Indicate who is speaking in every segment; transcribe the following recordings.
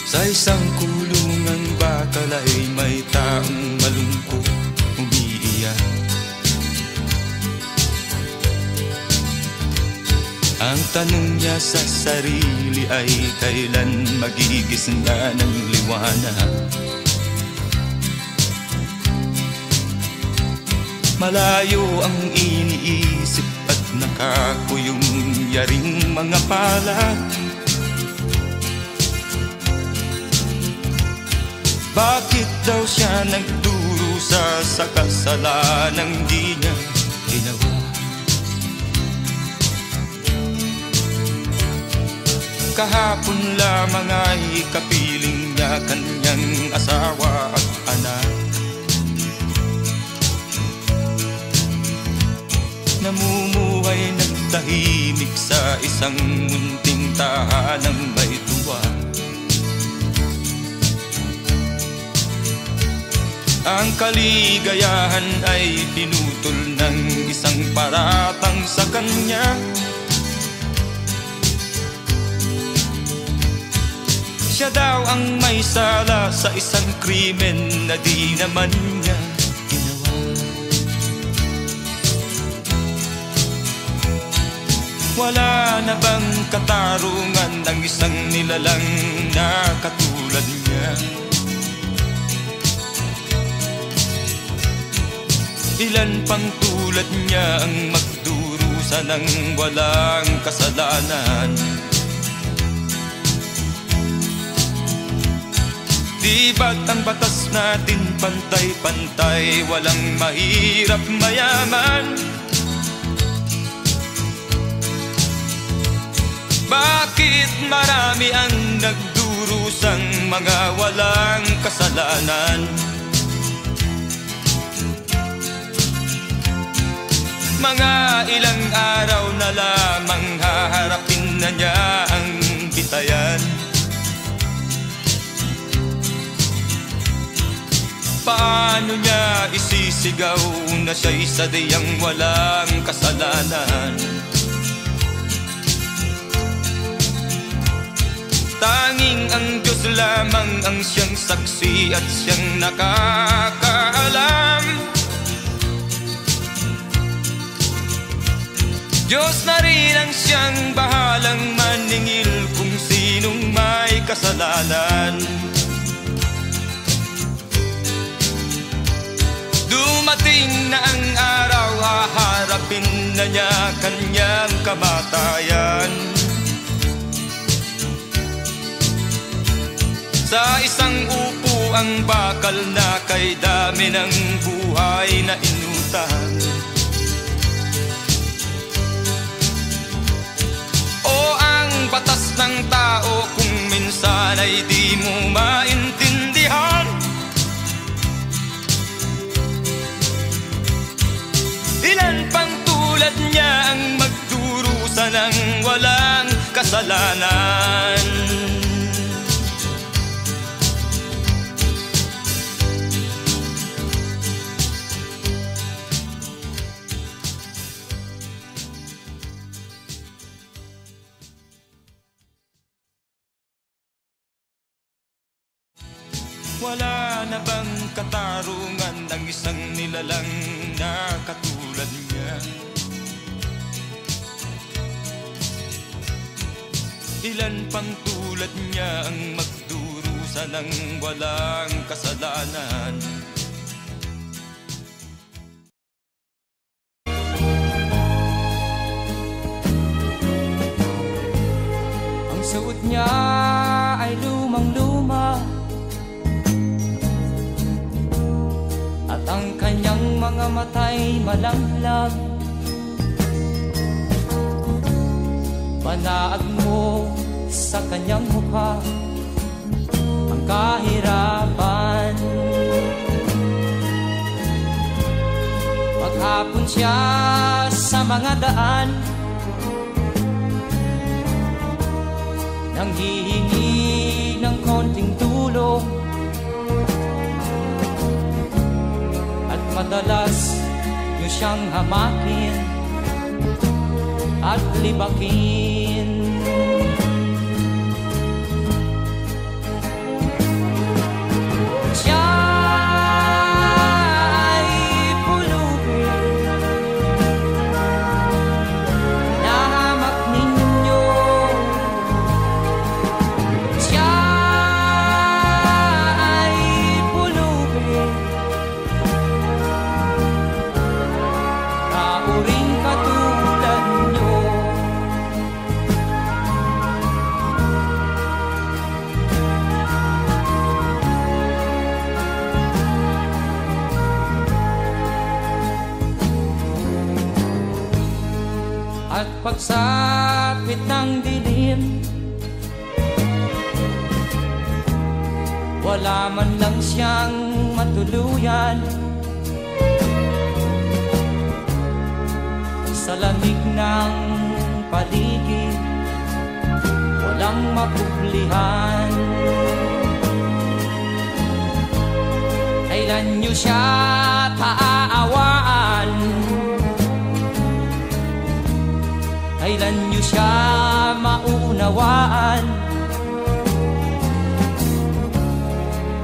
Speaker 1: Sa isang kulungang bakal ay may taong malungkot umiiyak. Ang tanong niya sa sarili ay kailan magigising na ng liwanag. Malayo ang iniisip at nakakuyong yaring mga palad. Bakit daw siya nagdurusa sa kasalanang di niya ginawa? Kahapon lamang ay kapiling niya kanyang asawa at anak. Namumuhay ng tahimik sa isang munting tahanang may tuwa. Ang kaligayahan ay pinutol ng isang paratang sa kanya. Siya daw ang may sala sa isang krimen na di naman niya ginawa. Wala na bang katarungan ng isang nilalang na katulad niya? Ilan pang tulad niya ang magdurusa ng walang kasalanan? Di ba't ang batas natin pantay-pantay, walang mahirap mayaman? Bakit marami ang nagdurusang mga walang kasalanan? Mga ilang araw na lamang haharapin na niya ang bitayan. Paano niya isisigaw na siya'y sadyang walang kasalanan? Tanging ang Diyos lamang ang siyang saksi at siyang nakakaalam. Diyos na rin ang siyang bahalang maningil kung sinong may kasalanan. Dumating na ang araw, haharapin na niya kanyang kamatayan. Sa isang upo ang bakal na kay dami ng buhay na inutang. O ang batas ng tao kung minsan ay di mo maintindihan. Ilan pang tulad niya ang magdurusa ng walang kasalanan? Wala na bang katarungan ng isang nilalang na katulad niya? Ilan pang tulad niya ang magdurusa ng walang kasalanan? Ang suot niya ay lumang-luma at ang kanyang mga matay malanglag. Panaag mo sa kanyang mukha ang kahirapan. Maghapon siya sa mga daan, nanghihingi ng konting tulong. At madalas niyo siyang hamakin at libakin. kapit ng dilim, wala man lang siyang matuluyan. Sa lamig ng paligid, walang mapuplihan. Kailan niyo siya kaaawaan? Kailan niyo siya maunawaan?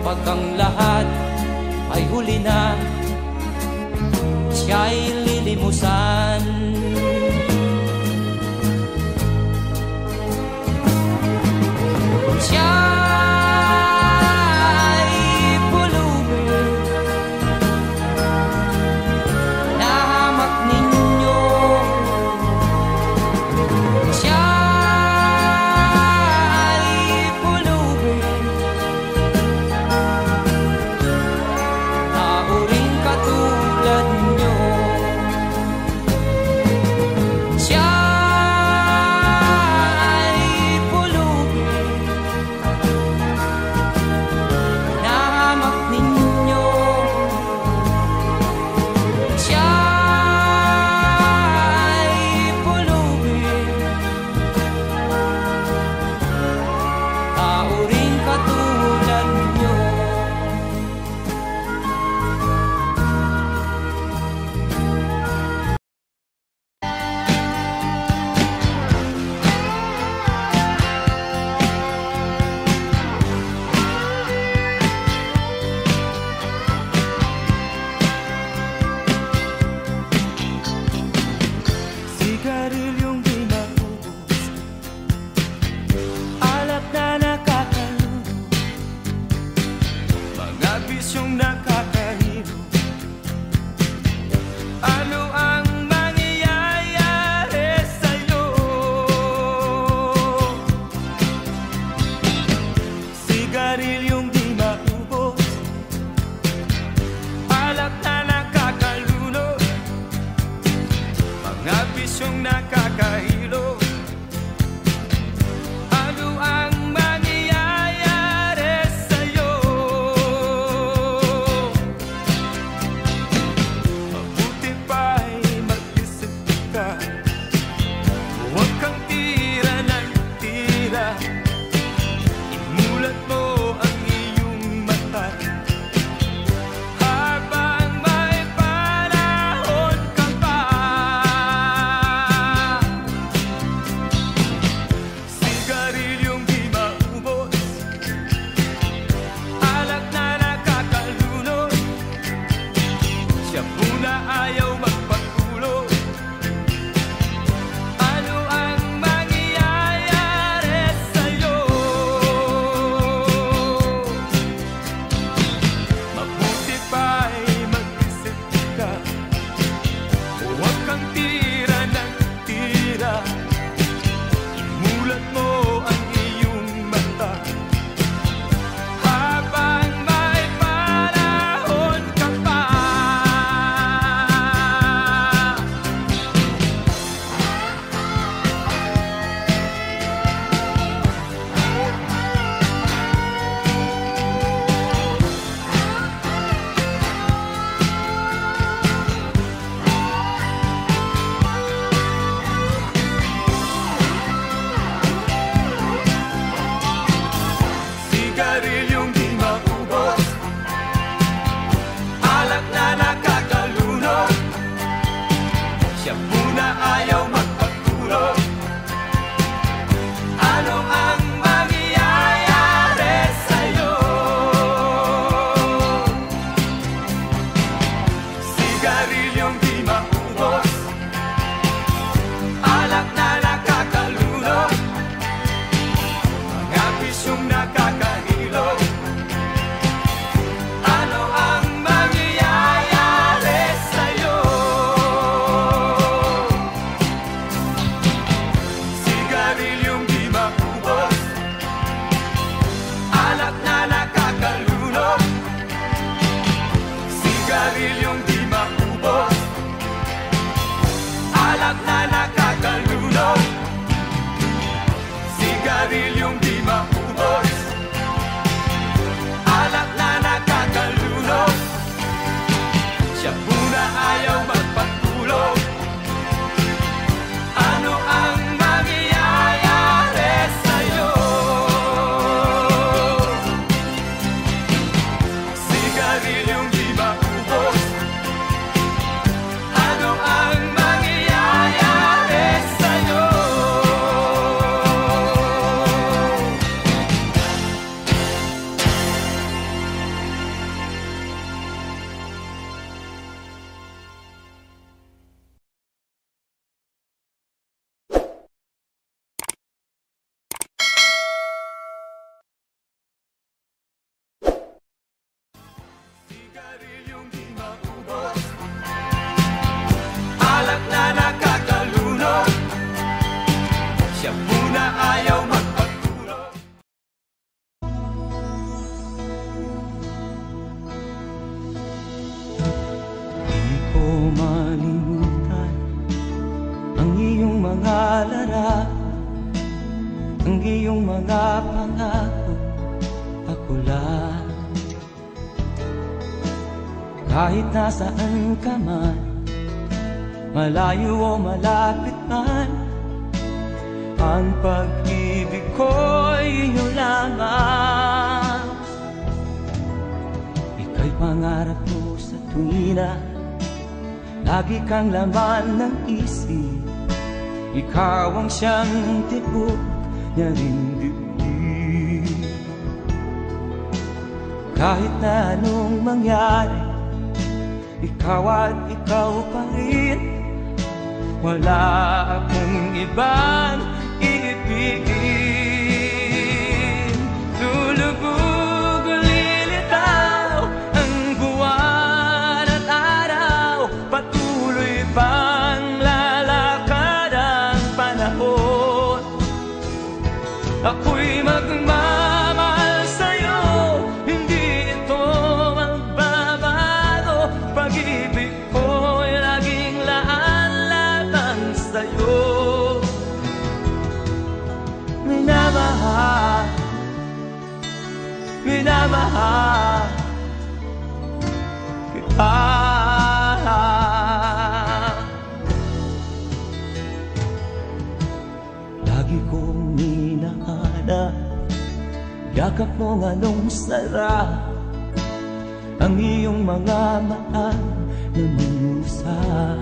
Speaker 1: Pag ang lahat ay huli na, siya'y lilimusan. Siya'y pulubin na hamak ninyo. Siya'y pulubin tao rin katulad nyo. Sigarilyong di maubos, alak na nakakaluno, mga bisyong nakakahilo. Ano ang mangyayari sa'yo? Sigarilyong di maubos, alak na nakakaluno, mga bisyong nakakahilo. Ano ang mangyayari sa'yo? Mabuti pa'y mag-isip ka, huwag kang tira ng tira. Imulat mo ang iyong mata habang may panahon ka pa. ang iyong mga pangako, ako lang. Kahit nasaan ka man, malayo o malapit man, ang pag-ibig ko'y inyo lamang. Ika'y pangarap ko sa tuwina, lagi kang laman ng isip. Ikaw ang siyang tibok niya rin dibdib. Kahit na anong mangyari, ikaw at ikaw pa rin. Wala akong ibang iibigin. Lulubog o lilitaw ang buwan at araw, patuloy pang lalakad ang panahon. Ako'y magmamahal sa'yo, hindi ito magbabago. Pag-ibig ko'y laging laan-laan sa'yo. Minamahal, minamahal kita. Lagi kong hinahanap yakap mo nganong sarap, ang iyong mga mata na minusap.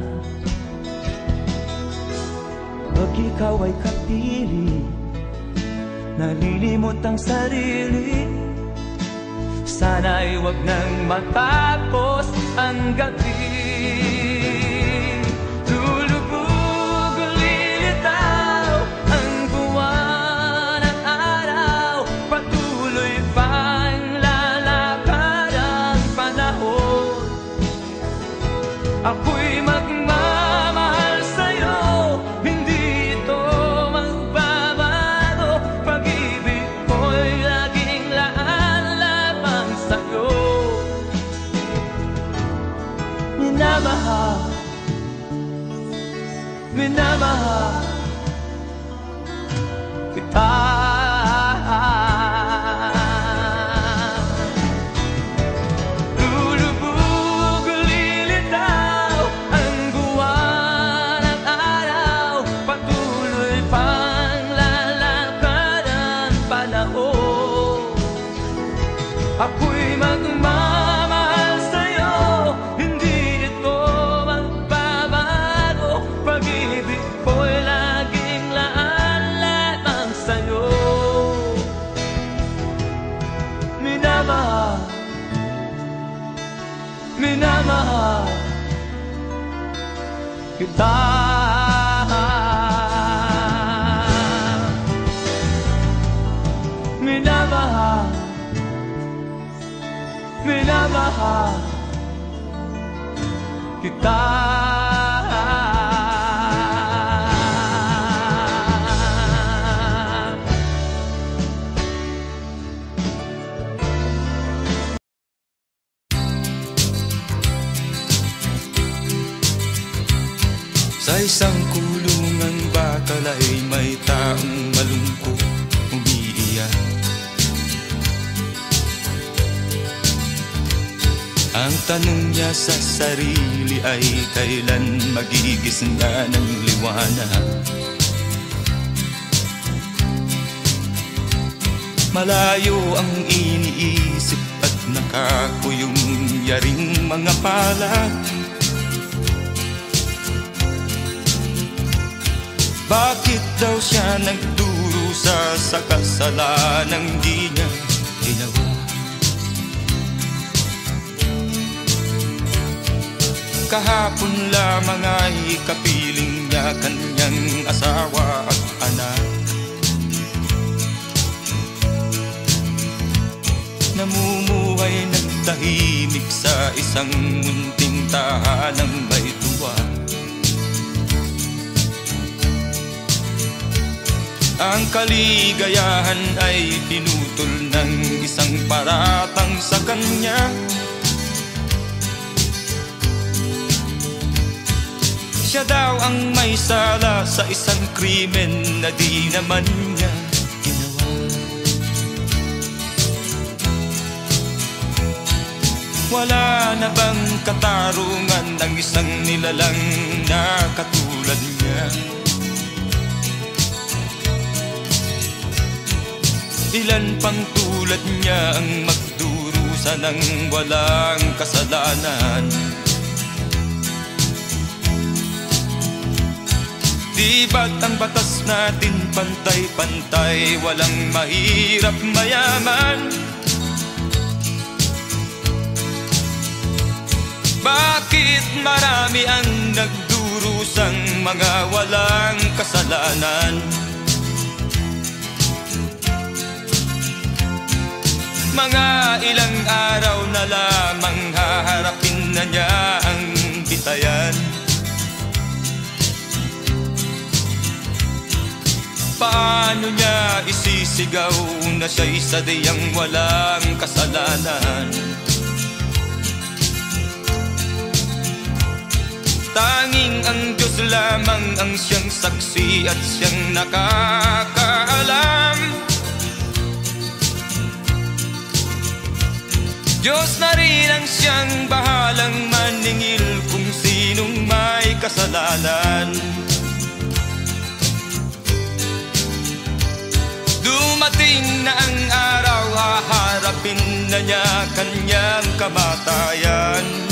Speaker 1: Pag ikaw ay kapiling, nalilimot ang sarili. Sana'y wag nang matapos ang gabi. Lulubog o lilitaw ang buwan at araw, patuloy pang lalakad ang panahon. Ako'y magmamahal sa'yo, hindi ito magbabago. Pag-ibig ko'y laging laan lamang sa'yo. Minamahal, minamahal kita. Lulubog o lilitaw ang buwan at araw, patuloy pang lalakad ang panahon. Ako'y magmamahal sa'yo, hindi ito magbabago. Pag-ibig ko'y laging laan lamang sa'yo. Minamahal, minamahal kita. Minamahal, minamahal kita. Sa isang kulungang bakal ay may taong malungkot umiiyak. Ang tanong niya sa sarili ay kailan magigising na ng liwanag. Malayo ang iniisip at nakakuyong yaring mga palad. Bakit daw siya nagdurusa sa kasalanang di niya ginawa? Kahapon lamang ay kapiling niya kanyang asawa at anak. Namumuhay nagtahimik sa isang munting tahanang may tuwa. Ang kaligayahan ay pinutol ng isang paratang sa kanya. Siya daw ang may sala sa isang krimen na di naman niya Wala na bang katarungan ng isang nilalang na katulad niya? Ilan pang tulad niya ang magdurusa ng walang kasalanan? Di ba't ang batas natin pantay-pantay, walang mahirap mayaman? Bakit marami ang nagdurusang mga walang kasalanan? Mga ilang araw na lamang haharapin na niya ang bitayan. Paano niya isisigaw na siya'y sadyang walang kasalanan? Tanging ang Diyos lamang ang siyang saksi at siyang nakakaalam. Diyos na rin ang siyang bahalang maningil kung sinong may kasalanan. Dumating na ang araw, haharapin na niya kanyang kamatayan.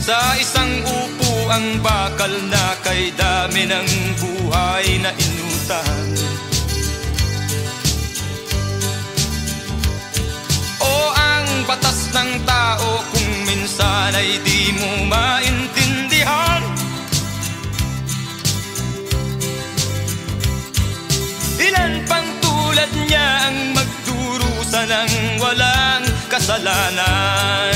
Speaker 1: Sa isang upo ang bakal na kay dami ng buhay na inutang. O ang batas ng tao kung minsan ay di mo maintindihan. Ilan pang tulad niya ang magdurusa ng walang kasalanan?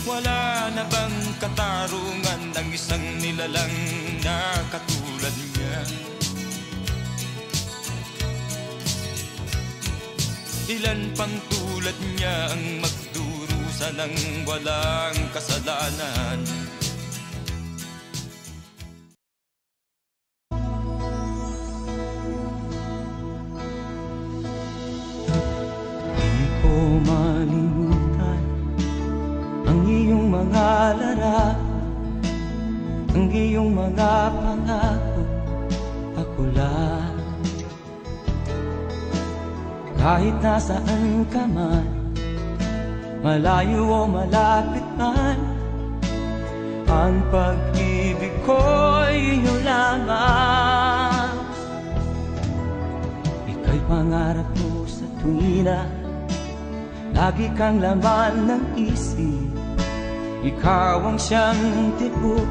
Speaker 1: Wala na bang katarungan ng isang nilalang na katulad niya? Ilan pang tulad niya ang magdurusa ng walang kasalanan?
Speaker 2: Di ko malimutan ang iyong mga larawan, ang iyong mga pangako, ako lang. Kahit nasaan ka man, malayo o malapit man, ang pag-ibig ko'y iyo lamang. Ika'y pangarap ko sa tuwina, lagi kang laman ng isip. Ikaw ang siyang tibok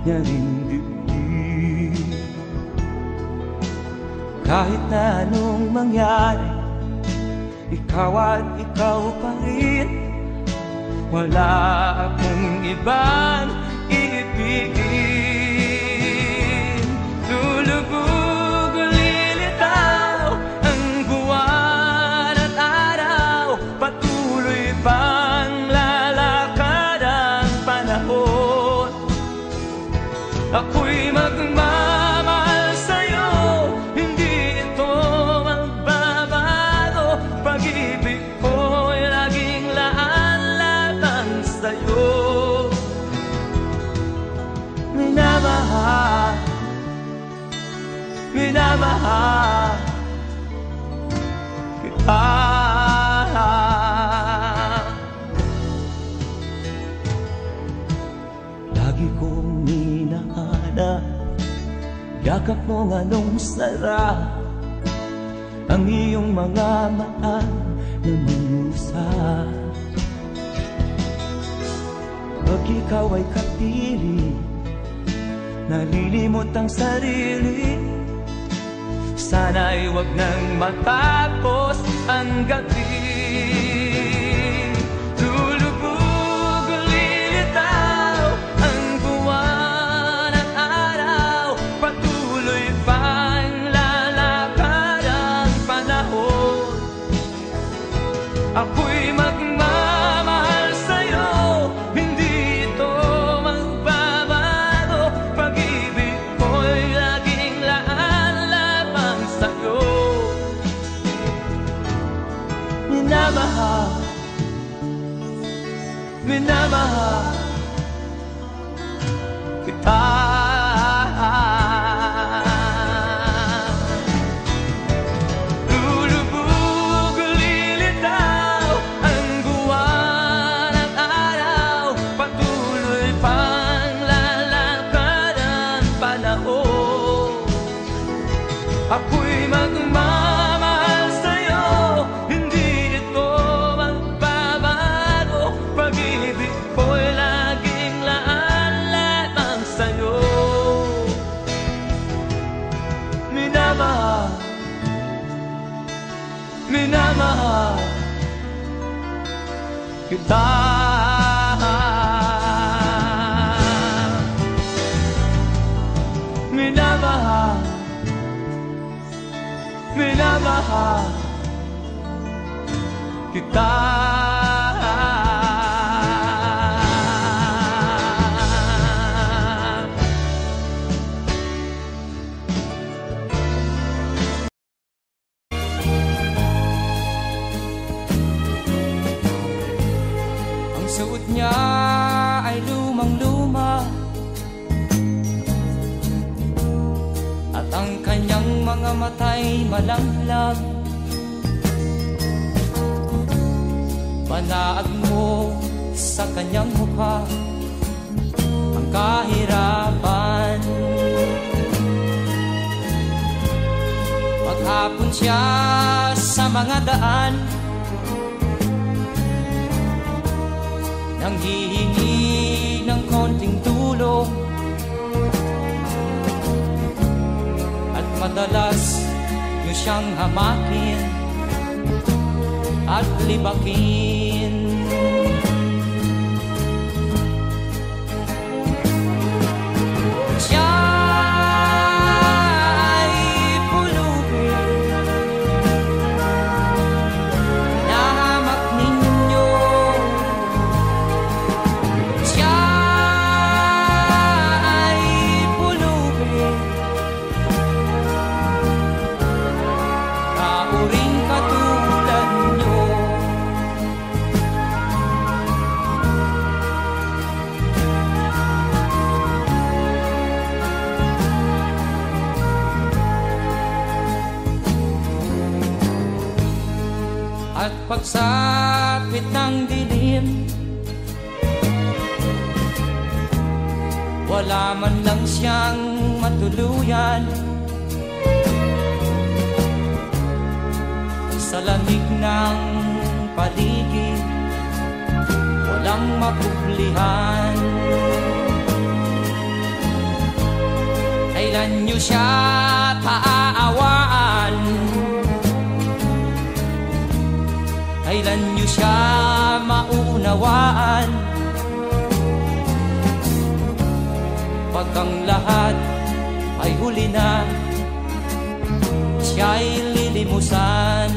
Speaker 2: niya rin dibdib. Kahit na anong mangyari, ikaw at ikaw pa rin. Wala akong ibang iibigin. Lulubog o lilitaw ang buwan at araw, patuloy pang lalakad ang panahon. Ako'y magmamahal sa'yo, hindi ito magbabago. Pag-ibig ko'y laging laan-laban sa'yo. Minamahal, minamahal kita. Lagi kong hinahanap yakap mo nga nung sarap, ang iyong mga mata na minusap. Pag ikaw ay kapiling, nalilimot ang sarili. Sana'y wag nang matapos ang gabi. Lulubog o lilitaw ang buwan at araw, patuloy pang lalakad ang minamahal kita. Lulubog, lilitaw ang buwan at araw, patuloy pang lalakad ang panahon. Ako'y magmamahal sa'yo, hindi ito magbabago. Pag-ibig ko'y laging laan lamang sa'yo. Minamahal, minamahal kita. Minamahal, minamahal kita. Ang suot niya ay lumang-luma, at ang kanyang mga mata'y malanglang. Panaag mo sa kanyang mukha ang kahirapan. Maghapon siya sa mga daan, nanghihingi ng konting tulong, at madalas niyo siyang hamakin at libakin. Siya ay pulubin, nahamak ninyo. Siya ay pulubin, kauring katulad nyo. At pagsapit ng dilim, wala man lang siyang matuluyan. Sa lamig ng paligid, walang makublihan. Kailan niyo siya paaawaan? Kailan niyo siya maunawaan? Pag ang lahat ay huli na, siya'y lilimusan.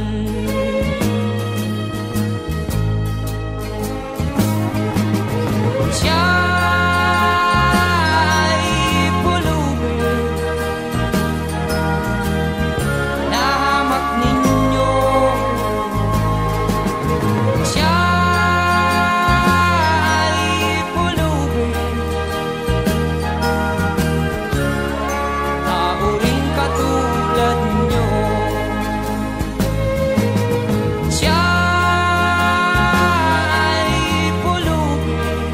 Speaker 2: Siya'y pulubin, nahamak ninyo. Siya'y pulubin, nauring katulad nyo. Siya'y pulubin,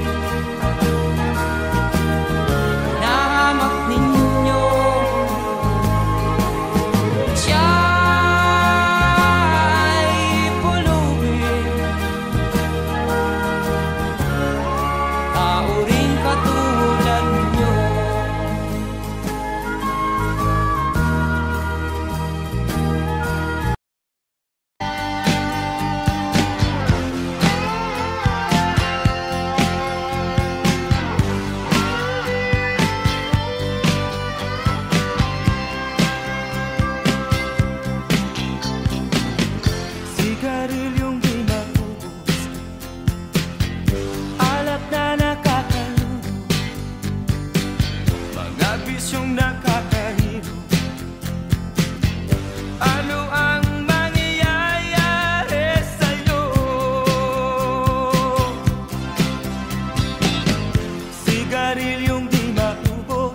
Speaker 2: Sigarilyong di maubos,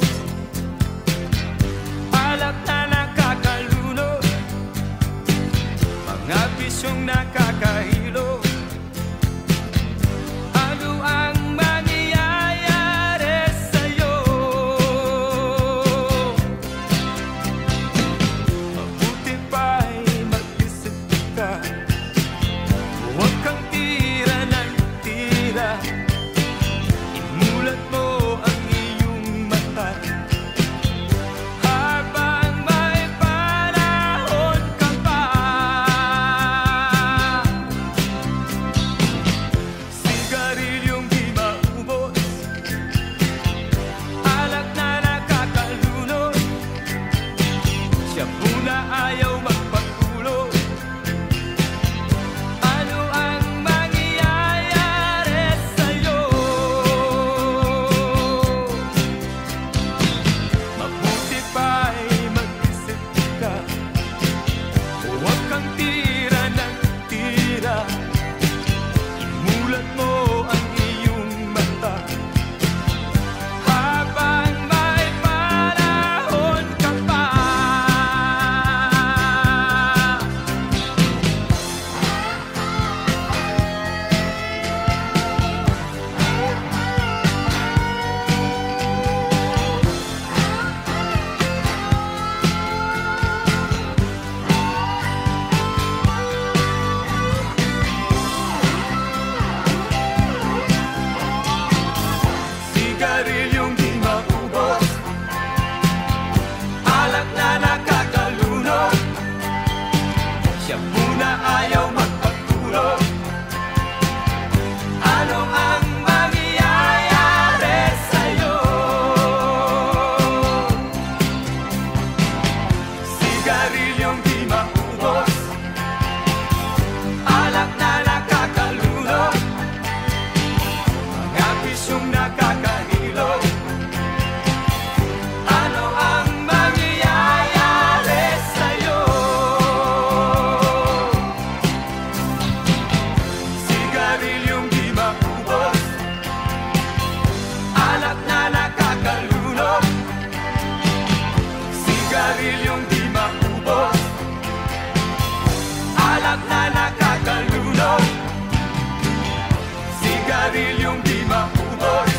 Speaker 2: alak na nakakalunod, mga bisyong nakakahilo. Ano ang mangyayari sa'yo? Mabuti pa'y mag-isip ka, huwag kang tira ng tira. Imulat mo ang iyong mata habang may panahon ka pa. Sigarilyong di maubos, alak na nakakalunod, siya muna ayaw magpatulog. Ano ang mangyayari sa'yo? Mabuti pa'y mag-isip ka, huwag kang tira ng tira. Imulat mo ang iyong mata habang may panahon ka pa. Sigarilyong di maubos, alak na nakakalunod, siya muna ayaw magpatulog. Ano ang mangyayari sa'yo? Sigarilyong di maubos, alak na nakakalunod, mga bisyong nakakahilo. Ano ang mangyayari sa'yo? Sigarilyong di maubos, alak na nakakalunod, sigarilyong di maubos, alak na nakakalunod, sigarilyong di maubos,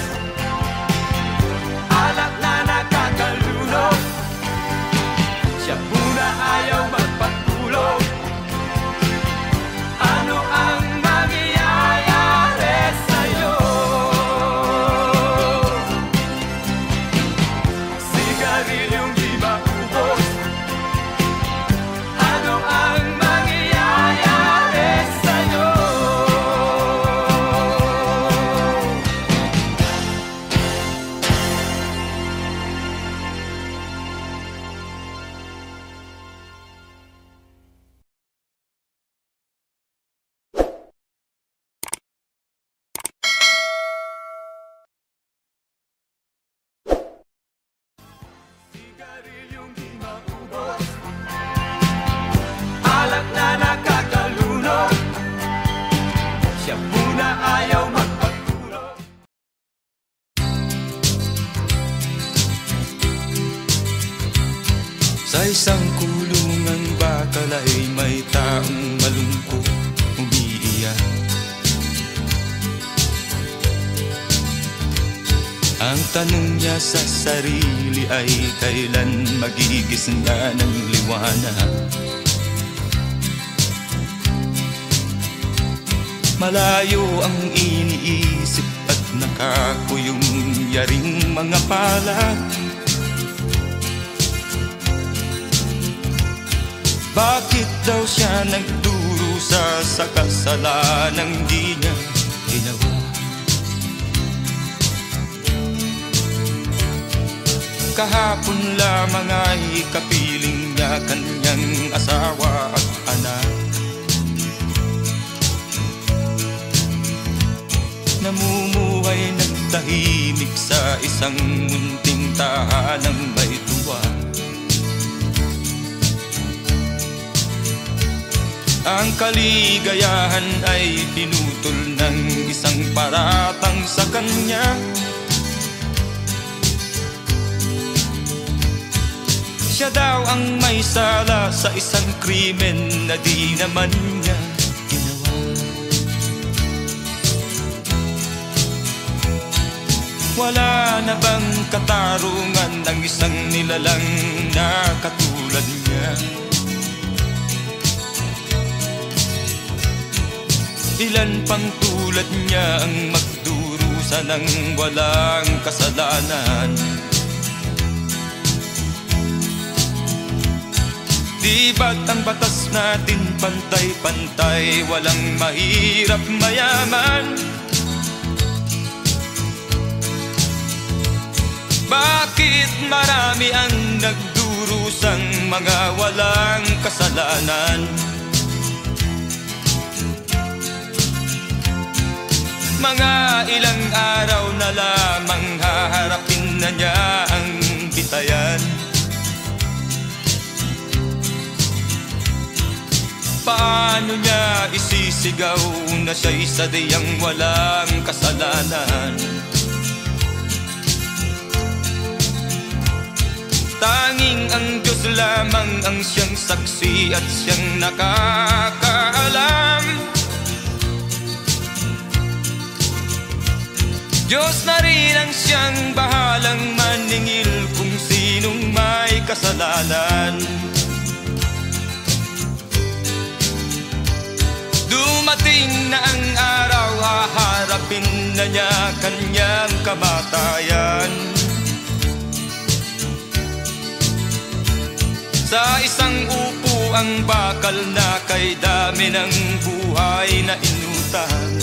Speaker 2: alak na nakakalunod, siya muna ayaw magpatulog. Ano ang mangyayari sa'yo? Sigarilyong di maubos, ano ang mangyayari sa'yo? Sigarilyong di maubos, alak na nakakalunod, siya muna ayaw magpatulog.
Speaker 1: Sa isang kulungang bakal ay may taong malungkot umiiyak. Ang tanong niya sa sarili ay kailan magigising na ng liwanag. Malayo ang iniisip at nakakuyong yaring mga palad. Bakit daw siya nagdurusa sa kasalanang di niya ginawa? Kahapon lamang ay kapiling niya kanyang asawa at anak. Namumuhay ng tahimik sa isang munting tahanang may tuwa. Ang kaligayahan ay pinutol ng isang paratang sa kanya. Siya daw ang may sala sa isang krimen na di naman niya ginawa. Wala na bang katarungan ng isang nilalang na katulad niya? Ilan pang tulad niya ang magdurusa ng walang kasalanan? Di ba't ang batas natin pantay-pantay, walang mahirap mayaman? Bakit marami ang nagdurusang mga walang kasalanan? Mga ilang araw na lamang haharapin na niya ang bitayan. Paano niya isisigaw na siya'y sadyang walang kasalanan? Tanging ang Diyos lamang ang siyang saksi at siyang nakakaalam. Diyos na rin ang siyang bahalang maningil kung sinong may kasalanan. Dumating na ang araw, haharapin na niya kanyang kamatayan. Sa isang upo ang bakal na kay dami ng buhay na inutang.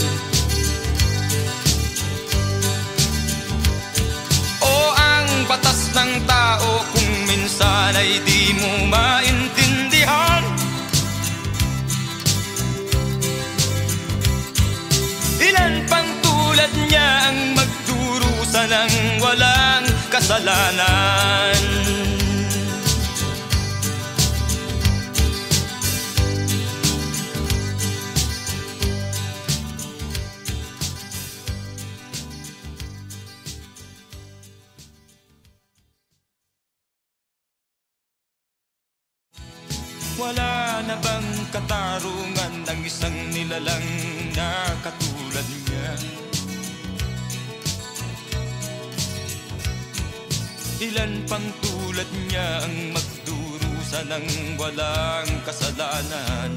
Speaker 1: Batas ng tao kung minsan ay di mo maintindihan. Ilan pang tulad niya ang magdurusa ng walang kasalanan? Wala na bang katarungan ng isang nilalang na katulad niya? Ilan pang tulad niya ang magdurusa ng walang kasalanan?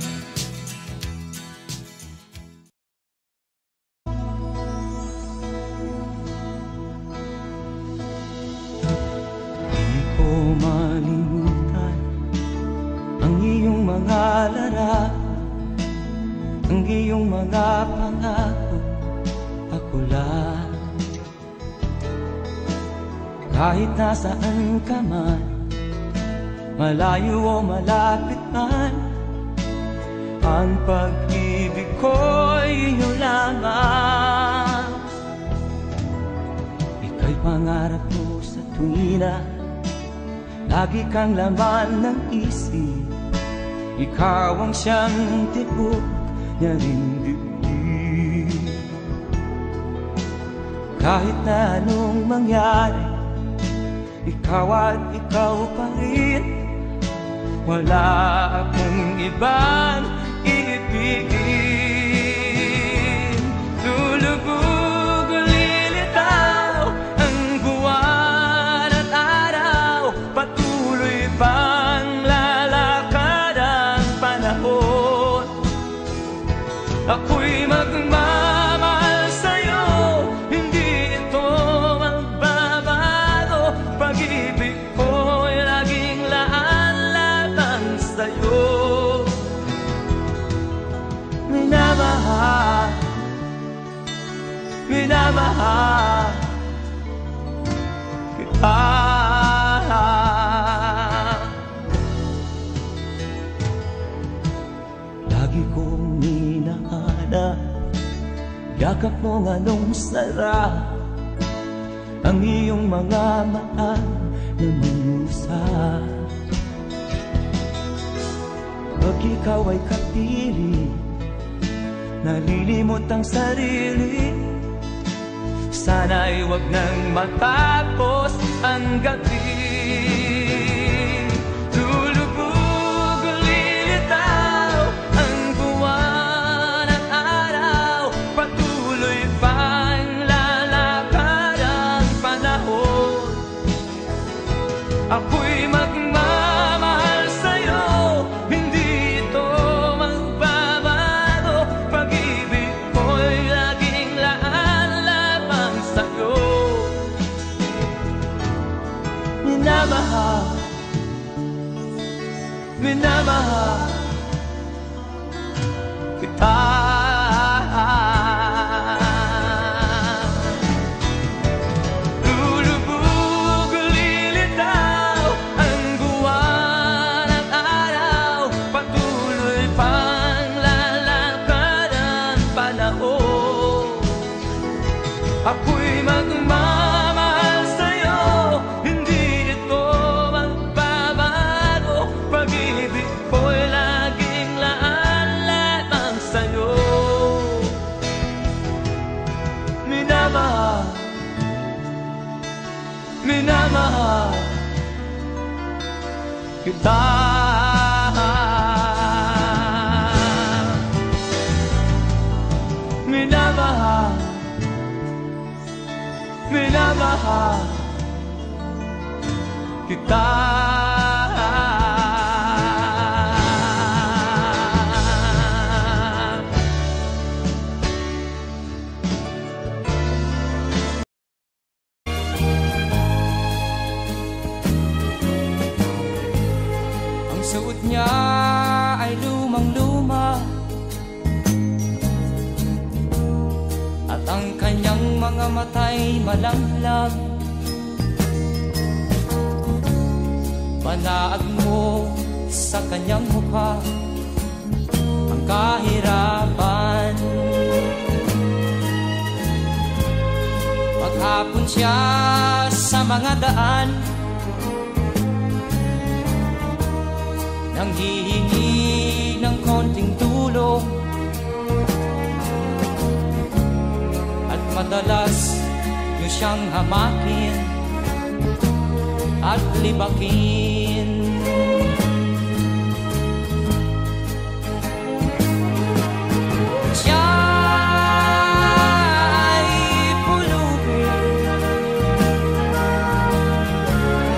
Speaker 3: Di ko malimutan ang iyong mga larawan, ang iyong mga pangako, ako lang. Kahit nasaan ka man, malayo o malapit man, ang pag-ibig ko'y iyo lamang. Ika'y pangarap ko sa tuwina, lagi kang laman ng isip. Ikaw ang siyang tibok niya rin dibdib. Kahit na anong mangyari, ikaw at ikaw pa rin. Wala akong ibang iibigin. Lulubog o lilitaw ang buwan at araw, patuloy pang lalakad ang panahon. Ako'y magmamahal sa'yo, hindi ito magbabago. Pag-ibig ko'y laging laan-laan sa'yo. Minamahal, minamahal kita. Lagi kong hinahanap yakap mo nga nung sarap, ang iyong mga mata na minusap. Pag ikaw ay kapiling, nalilimot ang sarili. Sana'y wag nang matapos ang gabi.
Speaker 2: Ako'y magmamahal sa'yo, hindi ito magbabago. Pag-ibig ko'y laging laan lamang sa'yo.
Speaker 3: Minamahal, minamahal kita.
Speaker 2: Lulubog, lilitaw ang buwan at araw. Patuloy pang lalakad ang panahon. Ako'y magmamahal sa'yo, hindi ito magbabago. Pag-ibig ko'y laging laan lamang sa'yo.
Speaker 3: Minamahal, minamahal kita. Minamahal, minamahal kita.
Speaker 2: Ang suot niya ay lumang-luma, at ang kanyang mga mata'y malanglang. Panaag mo sa kanyang mukha ang kahirapan. Maghapon siya sa mga daan, nanghihingi ng konting tulong, at madalas niyo siyang hamakin at libakin. Siya ay pulupin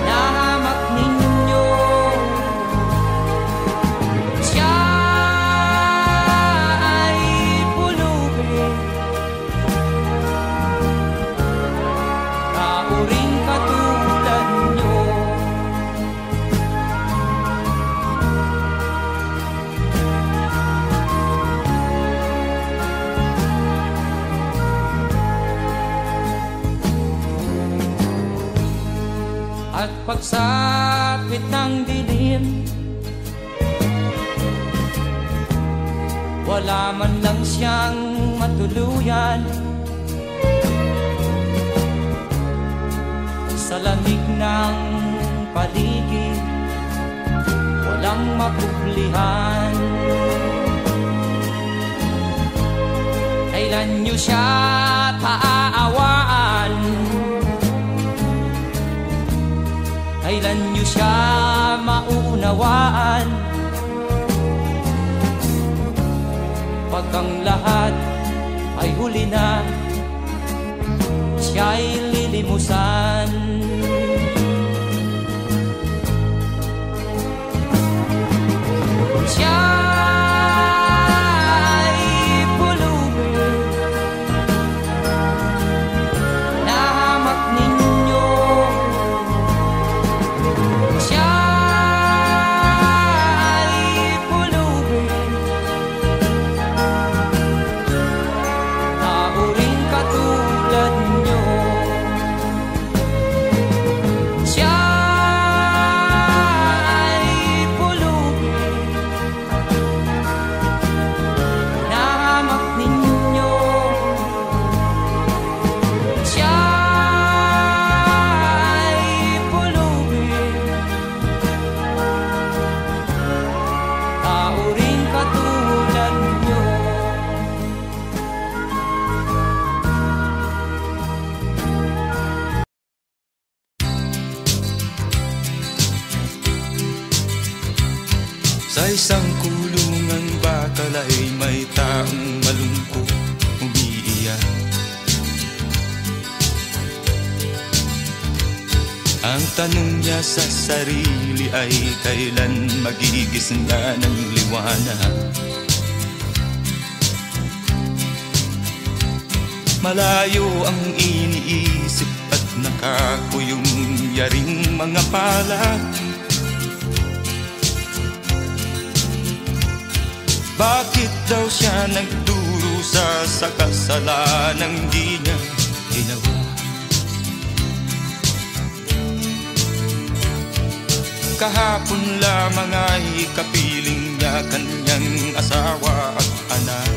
Speaker 2: na hamak ninyo. Siya ay pulupin na uring katulad nyo. At pagsapit ng dilim, wala man lang siyang matuluyan. Sa lamig ng paligid, walang makublihan. Kailan niyo siya paaawaan? Kailan niyo siya maunawaan? Pag ang lahat ay huli na, siya'y lilimusan. Siya'y pulubin na hamak ninyo. Siya'y pulubin na uring katulad nyo.
Speaker 1: Sa isang kulungang bakal ay may taong malungkot umiiyak. Ang tanong niya sa sarili ay kailan magigising na ng liwanag. Malayo ang iniisip at nakakuyong yaring mga palad. Bakit daw siya nagdurusa sa kasalanang di niya ginawa? Kahapon lamang ay kapiling niya kanyang asawa at anak.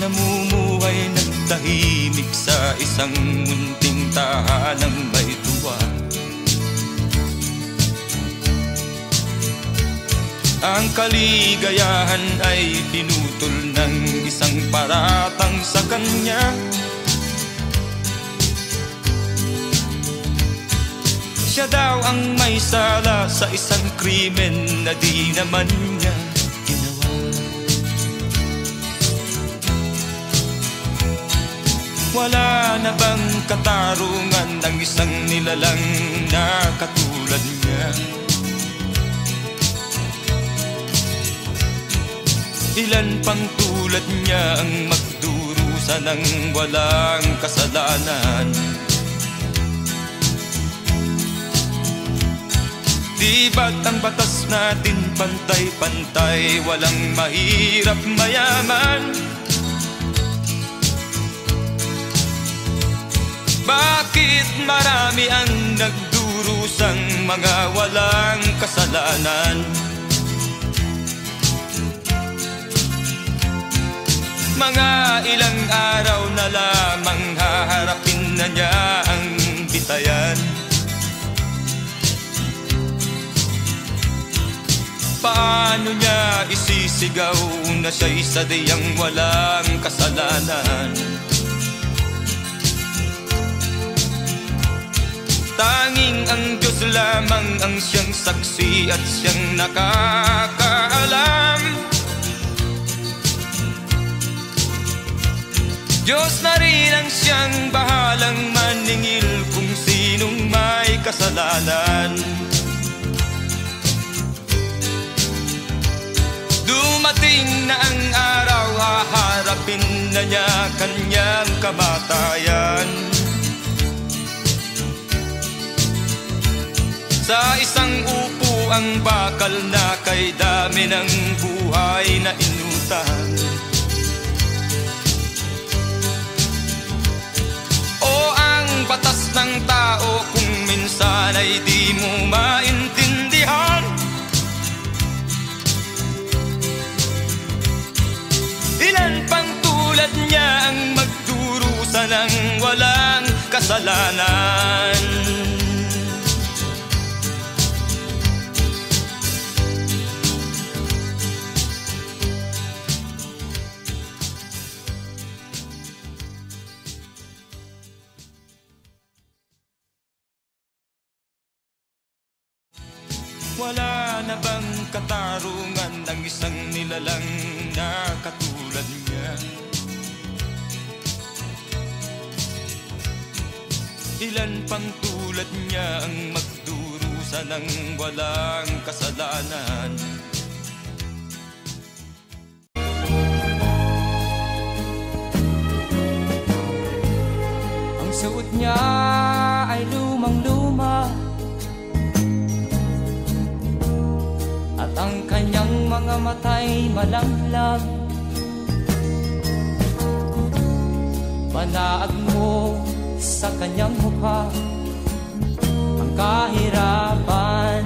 Speaker 1: Namumuhay ng tahimik sa isang munting tahanang may tuwa. Ang kaligayahan ay pinutol ng isang paratang sa kanya. Siya daw ang may sala sa isang krimen na di naman niya ginawa. Wala na bang katarungan ng isang nilalang na katulad niya? Ilan pang tulad niya ang magdurusa ng walang kasalanan? Di ba't ang batas natin pantay-pantay, walang mahirap mayaman? Bakit marami ang nagdurusang mga walang kasalanan? Mga ilang araw na lamang haharapin na niya ang bitayan. Paano niya isisigaw na siya'y sadyang walang kasalanan? Tanging ang Diyos lamang ang siyang saksi at siyang nakakaalam. Diyos na rin ang siyang bahalang maningil kung sinong may kasalanan. Dumating na ang araw, haharapin na niya kanyang kamatayan. Sa isang upo ang bakal na kay dami ng buhay na inutang. O ang batas ng tao kung minsan ay di mo maintindihan. Ilan pang tulad niya ang magdurusa ng walang kasalanan? Wala na bang katarungan ng isang nilalang na katulad niya? Ilan pang tulad niya ang magdurusa ng walang kasalanan?
Speaker 3: Ang suot niya ay lumang-luma at ang kanyang mga mata'y malanglang. Panaag mo sa kanyang mukha ang kahirapan.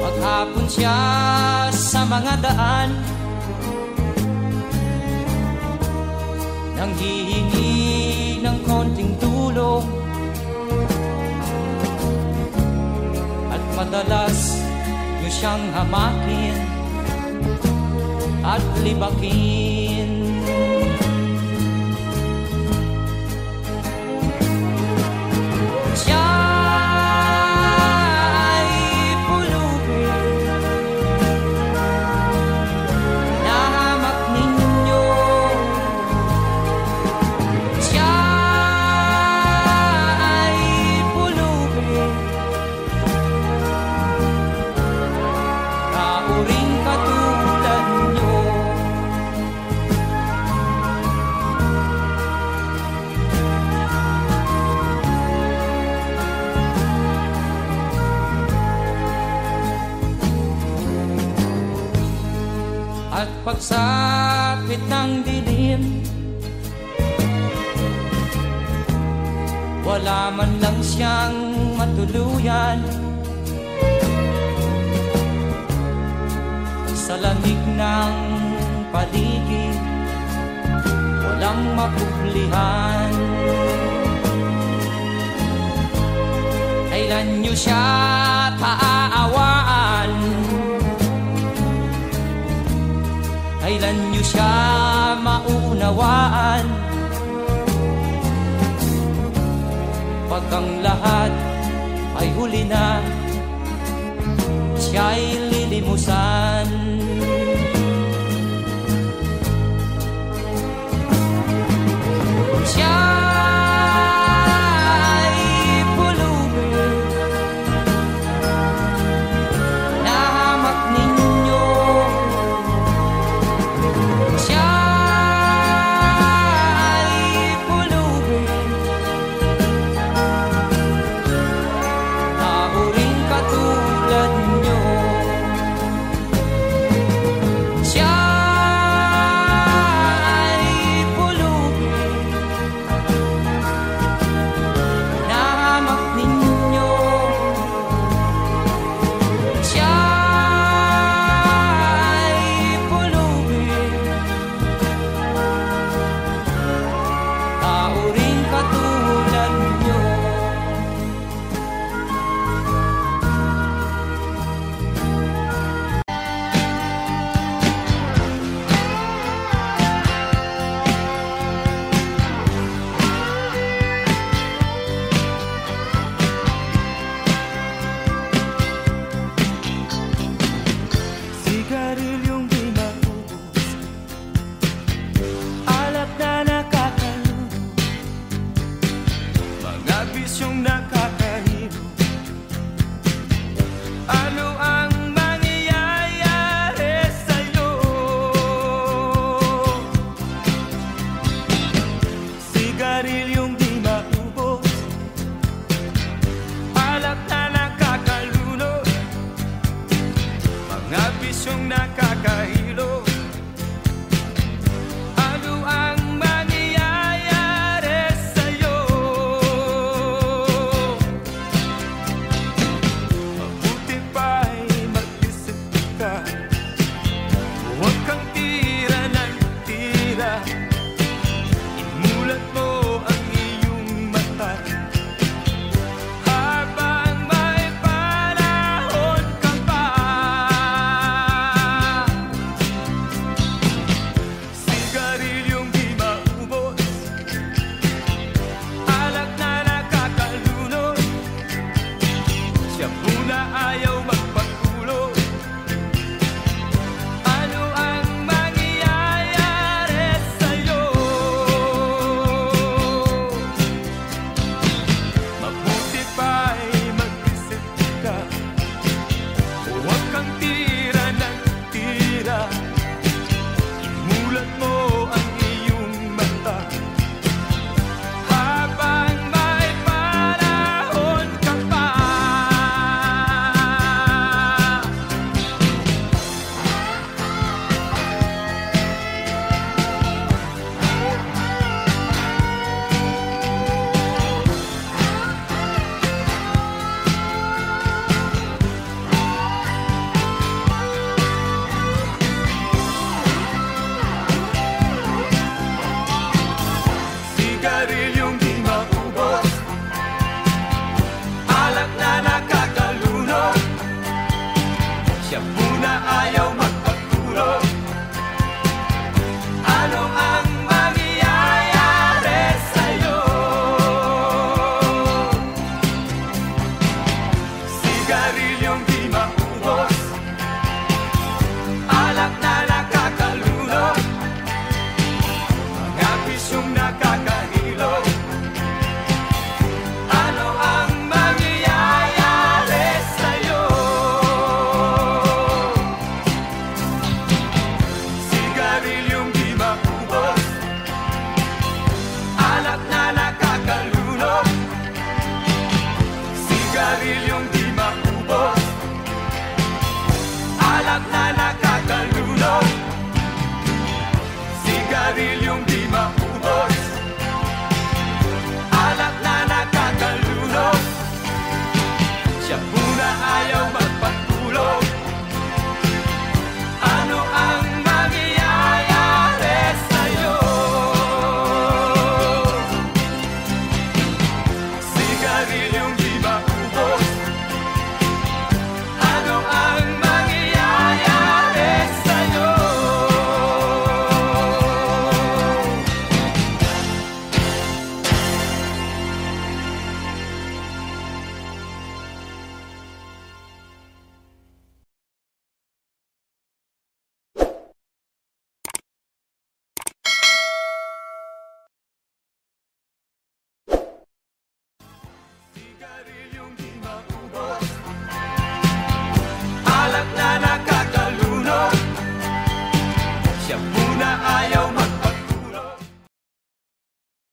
Speaker 3: Maghapon siya sa mga daan, nanghihingi ng konting tulong, at madalas niyo siyang hamakin at libakin. Siya ay pulupin, nahamak ninyo sa pit ng dilim. Wala man lang siyang matuluyan sa lamig ng paligid, walang mapuplihan. Kailan niyo siya paaawaan? Kailan niyo siya maunawaan? Pag ang lahat ay huli na, siya'y lilimusan. Siya'y pulubin na hamak ninyo. Siya'y pulubin na uring katulad nyo. sarilyong